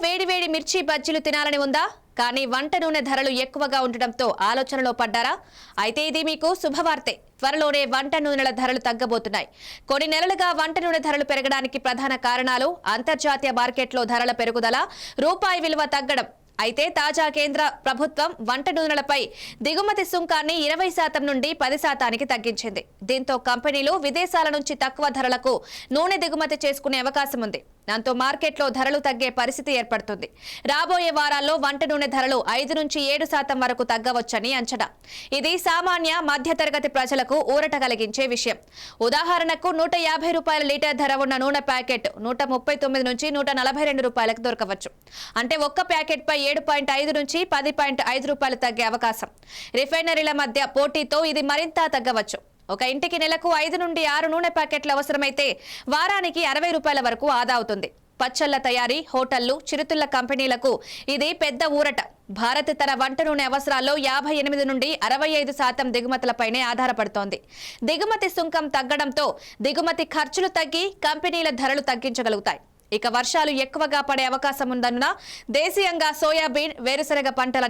వేడివేడి మిర్చి బజ్జీలు తినాలని ఉందా? కానీ వంట నూనె ధరలు ఎక్కువగా ఉండడంతో ఆలోచనలో పడ్డారా? అయితే ఇది మీకు శుభవార్తే. త్వరలోనే వంట నూనెల ధరలు తగ్గబోతున్నాయి. కొన్ని నెలలుగా వంట నూనె ధరలు పెరగడానికి ప్రధాన కారణాలు అంతర్జాతీయ మార్కెట్లో ధరల పెరుగుదల, రూపాయి విలువ తగ్గడం. అయితే తాజా కేంద్ర ప్రభుత్వం వంట నూనెలపై దిగుమతి సుంకాన్ని 20% నుండి 10%కి తగ్గించింది. దీంతో కంపెనీలు విదేశాల నుంచి తక్కువ ధరలకు నూనె దిగుమతి చేసుకునే అవకాశం ఉంది. దాంతో మార్కెట్లో ధరలు తగ్గే పరిస్థితి ఏర్పడుతుంది. రాబోయే వారాల్లో వంట నూనె ధరలు 5 నుంచి 7% వరకు తగ్గవచ్చని అంచనా. ఇది సామాన్య మధ్యతరగతి ప్రజలకు ఊరట కలిగించే విషయం. ఉదాహరణకు 150 రూపాయల లీటర్ ధర ఉన్న నూనె ప్యాకెట్ 139 నుంచి 142 రూపాయలకు దొరకవచ్చు. అంటే ఒక్క ప్యాకెట్ పై 7.5 నుంచి 10.5 రూపాయలు తగ్గే అవకాశం. రిఫైనరీల మధ్య పోటీతో ఇది మరింత తగ్గవచ్చు. ఒక ఇంటికి నెలకు 5 నుండి 6 నూనె ప్యాకెట్లు అవసరమైతే వారానికి 60 రూపాయల వరకు ఆదా అవుతుంది. పచ్చళ్ల తయారీ, హోటళ్లు, చిరుతిళ్ల కంపెనీలకు ఇది పెద్ద ఊరట. భారత్ తన వంట నూనె అవసరాల్లో 58 నుండి 65% దిగుమతులపైనే ఆధారపడుతోంది. దిగుమతి సుంకం తగ్గడంతో దిగుమతి ఖర్చులు తగ్గి కంపెనీల ధరలు తగ్గించగలుగుతాయి. ఇక వర్షాలు ఎక్కువగా పడే అవకాశం ఉందన్న దేశీయంగా సోయాబీన్, వేరుశనగ పంటల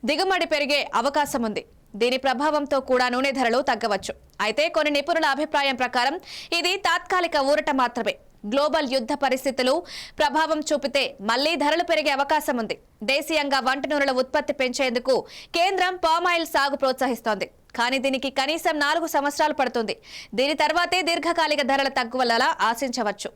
దిగుమడి పెరిగే అవకాశం ఉంది. దీని ప్రభావంతో కూడా నూనె ధరలు తగ్గవచ్చు. అయితే కొన్ని నిపుణుల అభిప్రాయం ప్రకారం ఇది తాత్కాలిక ఊరట మాత్రమే. గ్లోబల్ యుద్ధ పరిస్థితులు ప్రభావం చూపితే మళ్లీ ధరలు పెరిగే అవకాశం ఉంది. దేశీయంగా వంట నూనెల ఉత్పత్తి పెంచేందుకు కేంద్రం పామాయిల్ సాగు ప్రోత్సహిస్తోంది. కానీ దీనికి కనీసం 4 సంవత్సరాలు పడుతుంది. దీని తర్వాతే దీర్ఘకాలిక ధరల తగ్గుదల ఆశించవచ్చు.